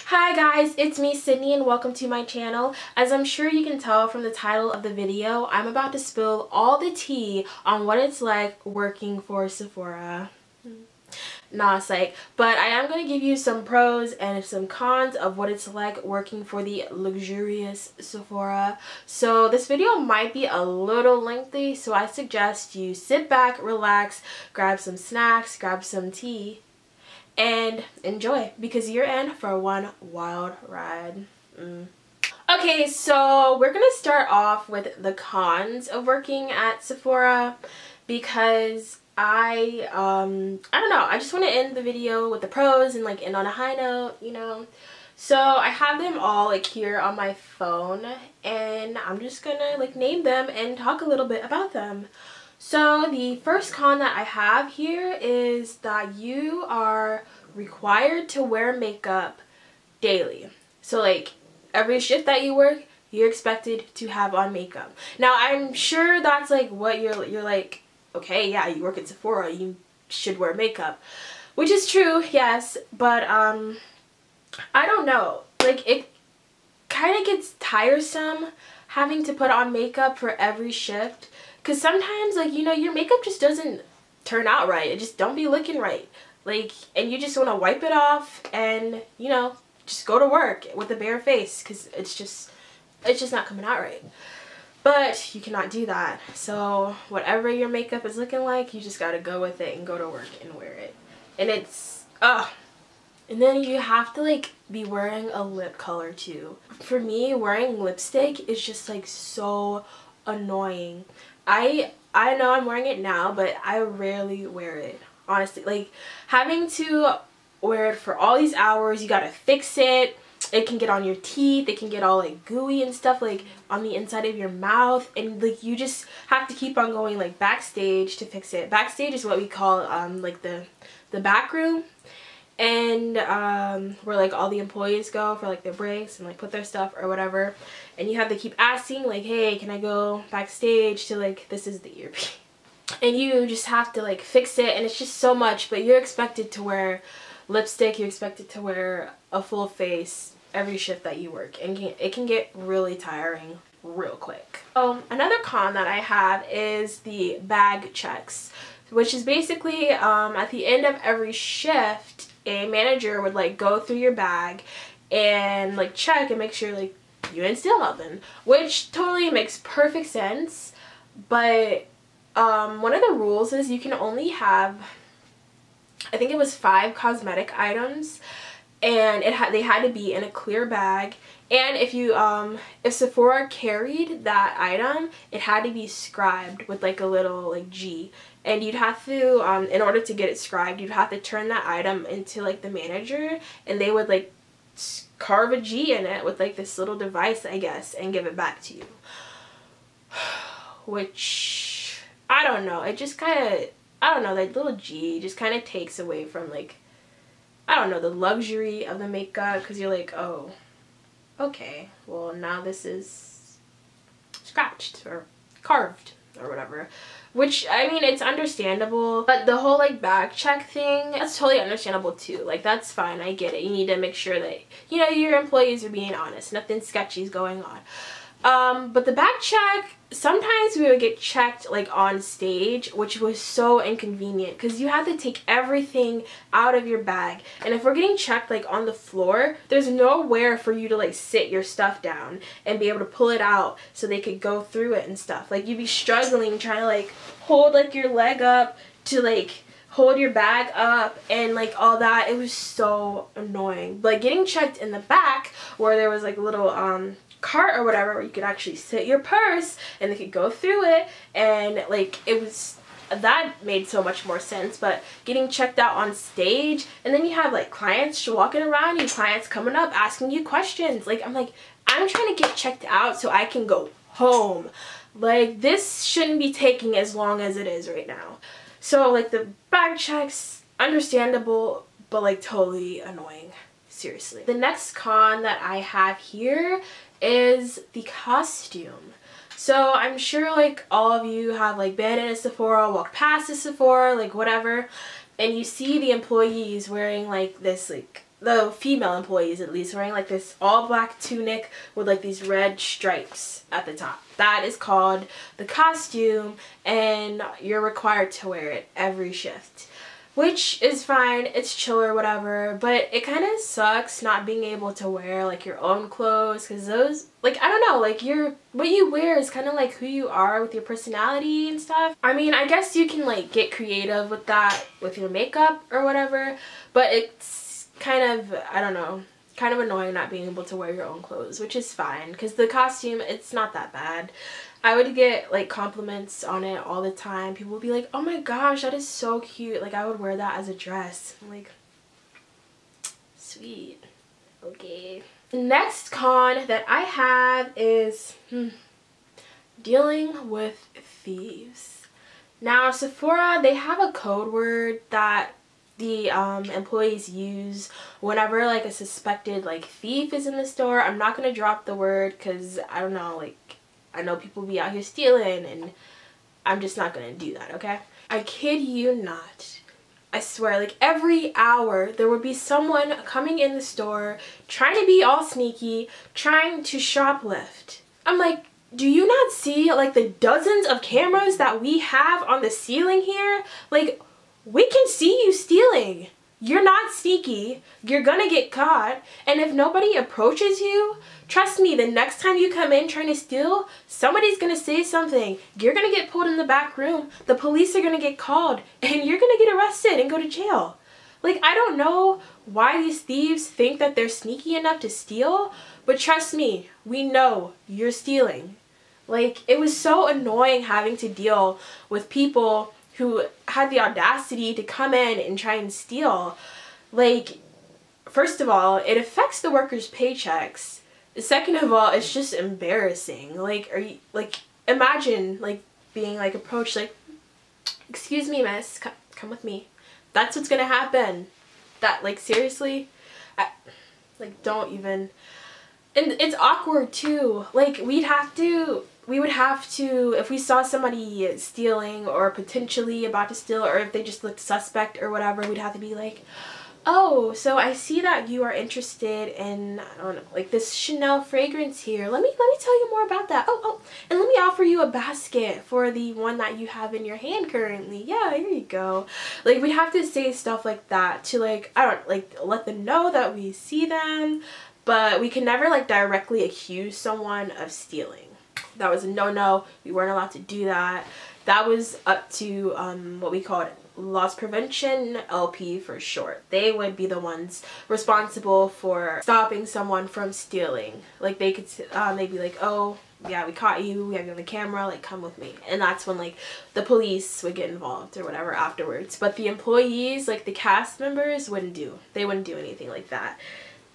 Hi guys, it's me Sydney and welcome to my channel. As I'm sure you can tell from the title of the video, I'm about to spill all the tea on what it's like working for Sephora. Nah, psych. But I am going to give you some pros and some cons of what it's like working for the luxurious Sephora. So this video might be a little lengthy, so I suggest you sit back, relax, grab some snacks, grab some tea, and enjoy, because you're in for one wild ride. Okay, so we're gonna start off with the cons of working at Sephora, because I don't know, I just want to end the video with the pros and like end on a high note, you know. So I have them all like here on my phone, and I'm just gonna like name them and talk a little bit about them. So the first con that I have here is that you are required to wear makeup daily. So like every shift that you work, you're expected to have on makeup. Now I'm sure that's like what you're like, okay, yeah, you work at Sephora, you should wear makeup. Which is true, yes, but I don't know. Like it kind of gets tiresome having to put on makeup for every shift. Because sometimes, like, you know, your makeup just doesn't turn out right. It just don't be looking right. Like, and you just want to wipe it off and, you know, just go to work with a bare face. Because it's just not coming out right. But you cannot do that. So whatever your makeup is looking like, you just got to go with it and go to work and wear it. And it's, and then you have to, like, be wearing a lip color, too. For me, wearing lipstick is just, like, so annoying. I know I'm wearing it now, but I rarely wear it, honestly. Like, having to wear it for all these hours, you gotta fix it. It can get on your teeth, it can get all like gooey and stuff, like on the inside of your mouth, and like you just have to keep on going like backstage to fix it. Backstage is what we call like the back room, and where like all the employees go for like their breaks and like put their stuff or whatever, and you have to keep asking like, hey, can I go backstage to like, this is the earpiece, and you just have to like fix it, and it's just so much. But you're expected to wear lipstick, you're expected to wear a full face every shift that you work, and it can get really tiring real quick. Another con that I have is the bag checks, which is basically at the end of every shift, a manager would like go through your bag and like check and make sure like you didn't steal nothing, which totally makes perfect sense. But one of the rules is you can only have, I think it was 5 cosmetic items, and they had to be in a clear bag. And if Sephora carried that item, it had to be scribed with like a little like G, and you'd have to in order to get it scribed, you'd have to turn that item into like the manager, and they would like carve a G in it with like this little device, I guess, and give it back to you. Which, I don't know, it just kind of, I don't know, that little G just kind of takes away from like, I don't know, the luxury of the makeup, because you're like, oh, okay, well now this is scratched or carved or whatever. Which, I mean, it's understandable, but the whole like bag check thing, that's totally understandable too. Like, that's fine, I get it. You need to make sure that, you know, your employees are being honest, nothing sketchy is going on. But the bag check, sometimes we would get checked like on stage, which was so inconvenient because you had to take everything out of your bag. And if we're getting checked like on the floor, there's nowhere for you to like sit your stuff down and be able to pull it out so they could go through it and stuff. Like, you'd be struggling trying to like hold like your leg up to like hold your bag up and like all that. It was so annoying. Like, getting checked in the back where there was like a little cart or whatever where you could actually sit your purse and they could go through it, and like it was, that made so much more sense. But getting checked out on stage, and then you have like clients walking around you, clients coming up asking you questions, like, I'm like, I'm trying to get checked out so I can go home. Like, this shouldn't be taking as long as it is right now. So like the bag checks, understandable, but like totally annoying, seriously. The next con that I have here is the costume. So I'm sure like all of you have like been in a Sephora, walked past a Sephora, like whatever, and you see the employees wearing like this like the female employees at least, wearing like this all black tunic with like these red stripes at the top. That is called the costume, and you're required to wear it every shift, which is fine. It's chill or whatever, but it kind of sucks not being able to wear like your own clothes, because those, like, I don't know, like what you wear is kind of like who you are with your personality and stuff. I mean, I guess you can like get creative with that with your makeup or whatever, but it's kind of, I don't know, kind of annoying not being able to wear your own clothes, which is fine because the costume, it's not that bad. I would get like compliments on it all the time. People would be like, oh my gosh, that is so cute. Like, I would wear that as a dress. I'm like, sweet. Okay. The next con that I have is dealing with thieves. Now, Sephora, they have a code word that the employees use whenever like a suspected like thief is in the store. I'm not gonna drop the word because I don't know, like, I know people be out here stealing, and I'm just not gonna do that, okay? I kid you not. I swear, like every hour there would be someone coming in the store trying to be all sneaky, trying to shoplift. I'm like, do you not see like the dozens of cameras that we have on the ceiling here? Like, we can see you stealing. You're not sneaky. You're gonna get caught. And if nobody approaches you, trust me, the next time you come in trying to steal, somebody's gonna say something. You're gonna get pulled in the back room. The police are gonna get called, and you're gonna get arrested and go to jail. Like, I don't know why these thieves think that they're sneaky enough to steal, but trust me, we know you're stealing. Like, it was so annoying having to deal with people who had the audacity to come in and try and steal. Like, first of all, it affects the workers' paychecks. Second of all, it's just embarrassing. Like, are you, like, imagine like being like approached like, excuse me, miss, come with me. That's what's gonna happen. That, like, seriously, like, don't even. And it's awkward too. Like, we would have to, if we saw somebody stealing or potentially about to steal, or if they just looked suspect or whatever, we'd have to be like, oh, so I see that you are interested in, I don't know, like this Chanel fragrance here. Let me tell you more about that. Oh, and let me offer you a basket for the one that you have in your hand currently. Yeah, here you go. Like, we'd have to say stuff like that to, like, I don't, like, let them know that we see them, but we can never like directly accuse someone of stealing. That was a no-no. We weren't allowed to do that. That was up to what we called loss prevention, LP for short. They would be the ones responsible for stopping someone from stealing. Like, they could, they'd be like, oh yeah, we caught you, we have you on the camera, like, come with me. And that's when like the police would get involved or whatever afterwards. But the employees, like the cast members, wouldn't do anything like that.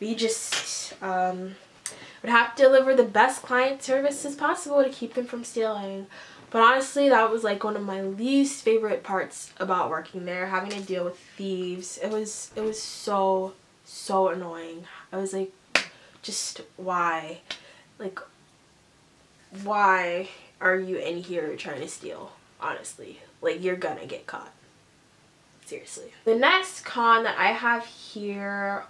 We just would have to deliver the best client service as possible to keep them from stealing. But honestly, that was like one of my least favorite parts about working there, having to deal with thieves. It was so annoying. I was like, just why? Like, why are you in here trying to steal? Honestly, like, you're gonna get caught. Seriously. The next con that I have here,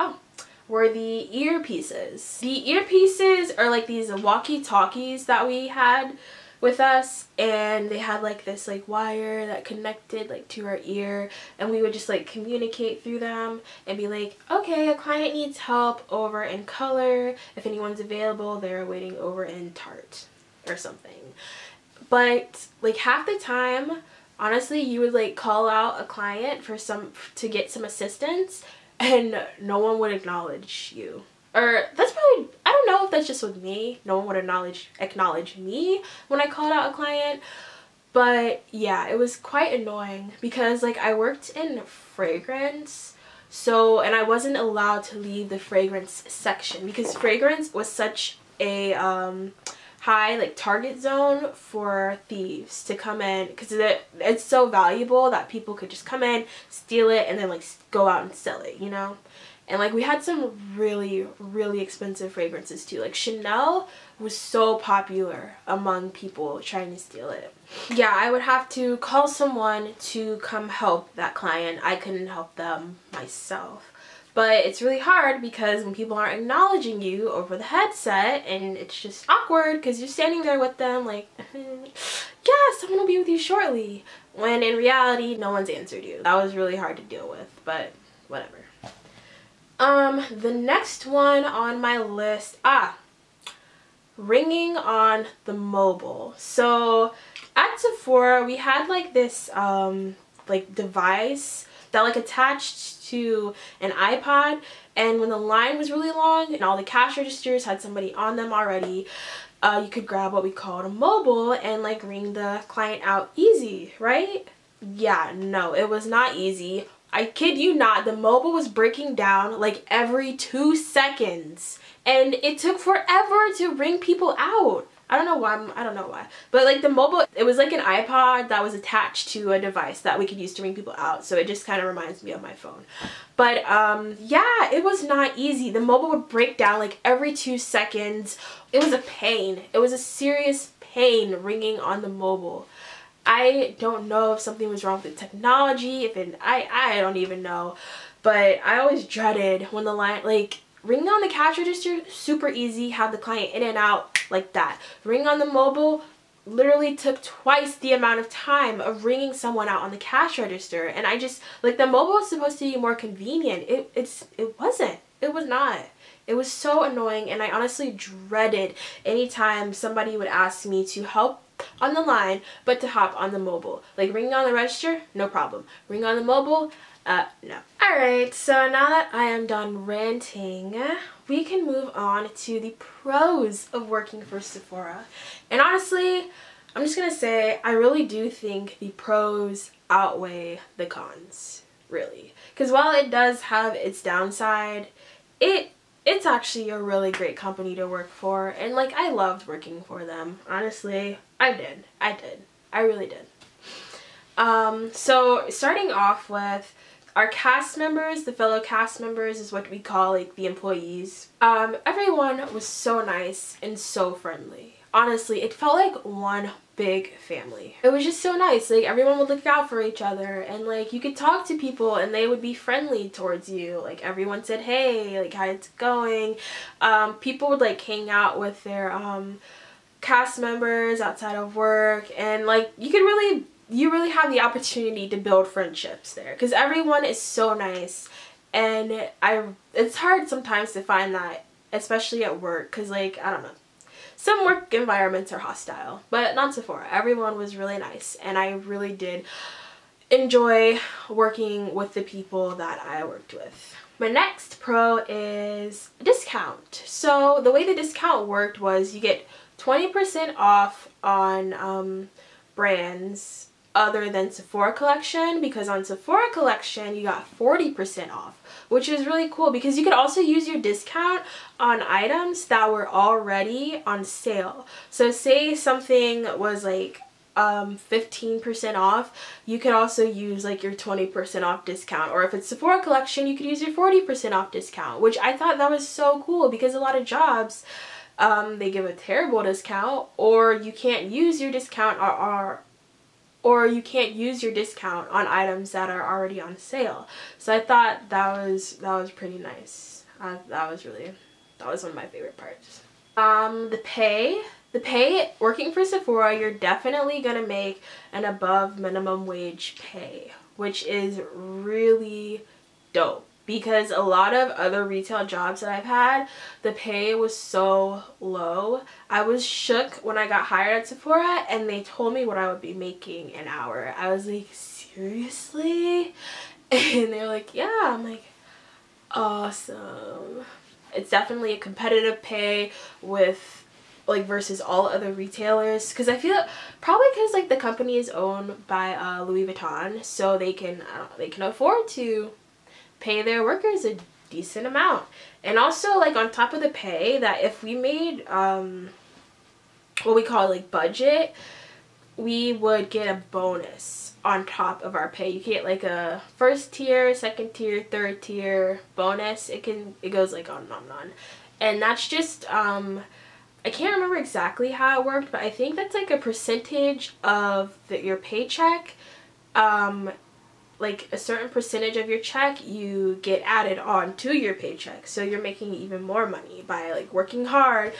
were the earpieces. The earpieces are like these walkie-talkies that we had with us, and they had like this like wire that connected like to our ear, and we would just like communicate through them and be like, okay, a client needs help over in color. If anyone's available, they're waiting over in Tarte or something. But like half the time, honestly, you would like call out a client to get some assistance, and no one would acknowledge you. Or that's probably, I don't know if that's just with me. No one would acknowledge me when I called out a client. But yeah, it was quite annoying because like I worked in fragrance, so, and I wasn't allowed to leave the fragrance section because fragrance was such a high like target zone for thieves to come in, because it's so valuable that people could just come in, steal it, and then like go out and sell it, you know. And like we had some really expensive fragrances too. Like Chanel was so popular among people trying to steal it. Yeah, I would have to call someone to come help that client. I couldn't help them myself. But it's really hard because when people aren't acknowledging you over the headset, and it's just awkward because you're standing there with them like, yeah, someone will be with you shortly, when in reality no one's answered you. That was really hard to deal with, but whatever. The next one on my list, ringing on the mobile. So at Sephora we had like this like device that like attached to an iPod, and when the line was really long and all the cash registers had somebody on them already, you could grab what we called a mobile and like ring the client out easy, right? Yeah, no, it was not easy. I kid you not, the mobile was breaking down like every 2 seconds, and it took forever to ring people out. I don't know why, but like the mobile, it was like an iPod that was attached to a device that we could use to ring people out, so it just kind of reminds me of my phone. But yeah, it was not easy. The mobile would break down like every 2 seconds. It was a pain. It was a serious pain ringing on the mobile. I don't know if something was wrong with the technology, I don't even know, but I always dreaded when the line, like, ringing on the cash register, super easy, have the client in and out like that. Ringing on the mobile literally took twice the amount of time of ringing someone out on the cash register, and I just, like, the mobile was supposed to be more convenient. It wasn't. It was not. It was so annoying, and I honestly dreaded anytime somebody would ask me to help on the line but to hop on the mobile. Like ringing on the register, no problem. Ring on the mobile, no. Alright, so now that I am done ranting, we can move on to the pros of working for Sephora. And honestly, I'm just gonna say, I really do think the pros outweigh the cons, really. Because while it does have its downside, it's actually a really great company to work for, and like I loved working for them. Honestly, I did. I really did. So starting off with our cast members, the fellow cast members is what we call like the employees. Everyone was so nice and so friendly. Honestly, it felt like one big family. It was just so nice. Like everyone would look out for each other, and like you could talk to people and they would be friendly towards you. Like everyone said, hey, like how's it going? People would like hang out with their cast members outside of work, and like you really have the opportunity to build friendships there because everyone is so nice. And it's hard sometimes to find that, especially at work, because like I don't know, some work environments are hostile, but not Sephora. Everyone was really nice, and I really did enjoy working with the people that I worked with. My next pro is discount. So the way the discount worked was you get 20% off on brands other than Sephora collection, because on Sephora collection you got 40% off, which is really cool because you could also use your discount on items that were already on sale. So say something was like 15% off, you could also use like your 20% off discount, or if it's Sephora collection you could use your 40% off discount, which I thought that was so cool because a lot of jobs they give a terrible discount, or you can't use your discount or you can't use your discount on items that are already on sale. So I thought that was pretty nice. That was one of my favorite parts. The pay, working for Sephora, you're definitely gonna make an above minimum wage pay, which is really dope. Because a lot of other retail jobs that I've had, the pay was so low. I was shook when I got hired at Sephora and they told me what I would be making an hour. I was like, seriously? And they're like, yeah. I'm like, awesome. It's definitely a competitive pay with like versus all other retailers, because I feel probably because like the company is owned by Louis Vuitton, so they can afford to pay their workers a decent amount. And also like on top of the pay, that if we made what we call like budget, we would get a bonus on top of our pay. You get like a first tier, second tier, third tier bonus. It goes like on and on and on. And that's just I can't remember exactly how it worked, but I think that's like a percentage of your paycheck like a certain percentage of your check you get added on to your paycheck, so you're making even more money by like working hard,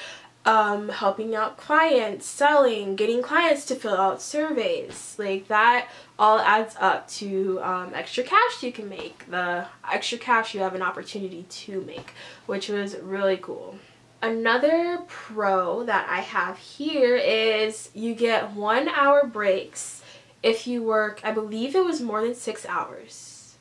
helping out clients, selling, getting clients to fill out surveys. Like that all adds up to extra cash you can make, the extra cash you have an opportunity to make, which was really cool. Another pro that I have here is you get 1 hour breaks if you work, I believe it was more than 6 hours.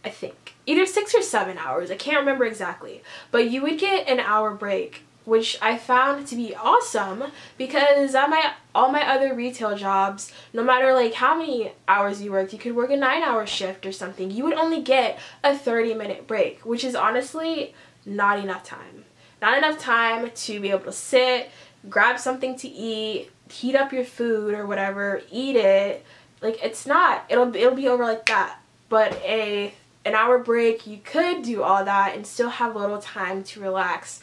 I think. Either 6 or 7 hours. I can't remember exactly. But you would get an hour break, which I found to be awesome because at all my other retail jobs, no matter like how many hours you worked, you could work a 9-hour shift or something, you would only get a 30-minute break, which is honestly not enough time. Not enough time to be able to sit, grab something to eat, heat up your food or whatever, eat it. Like it's not, it'll be over like that. But an hour break, you could do all that and still have a little time to relax.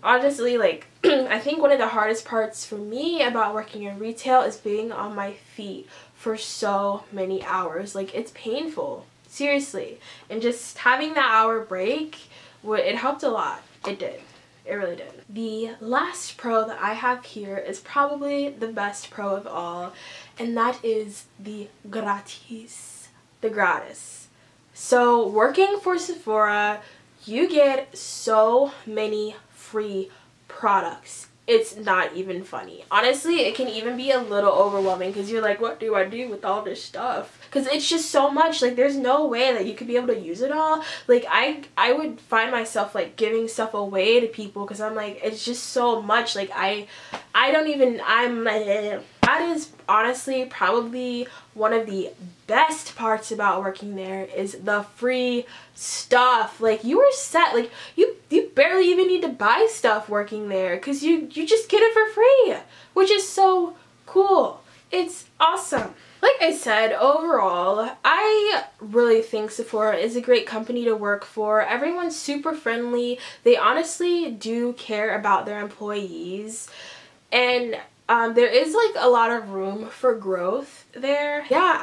Honestly, like I think one of the hardest parts for me about working in retail is being on my feet for so many hours. Like it's painful, seriously. And just having that hour break, it helped a lot. It did. It really did. The last pro that I have here is probably the best pro of all, and that is the gratis. The gratis. So working for Sephora, you get so many free products. It's not even funny. Honestly, it can even be a little overwhelming because you're like, what do I do with all this stuff? Because it's just so much. Like there's no way that you could be able to use it all. Like I would find myself like giving stuff away to people because I'm like, it's just so much. Like I don't even, I'm like, that is honestly probably one of the best parts about working there is the free stuff. Like you are set. Like you barely even need to buy stuff working there because you just get it for free, which is so cool. It's awesome. Like I said, overall, I really think Sephora is a great company to work for. Everyone's super friendly. They honestly do care about their employees. And there is like a lot of room for growth there. Yeah,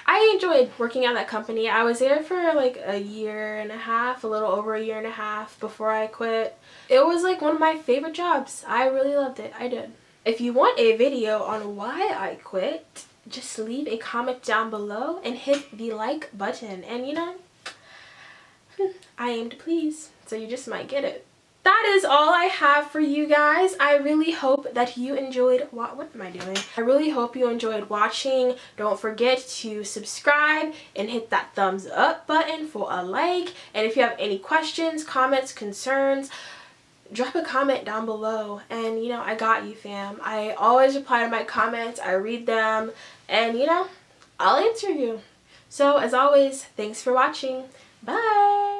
I enjoyed working at that company. I was there for like a year and a half, a little over a year and a half before I quit. It was like one of my favorite jobs. I really loved it. I did. If you want a video on why I quit, just leave a comment down below and hit the like button. And you know, I aim to please, so you just might get it. That is all I have for you guys. I really hope that you enjoyed, what am I doing? I really hope you enjoyed watching. Don't forget to subscribe and hit that thumbs up button for a like. And if you have any questions, comments, concerns, drop a comment down below. And you know, I got you, fam. I always reply to my comments. I read them and you know, I'll answer you. So as always, thanks for watching. Bye.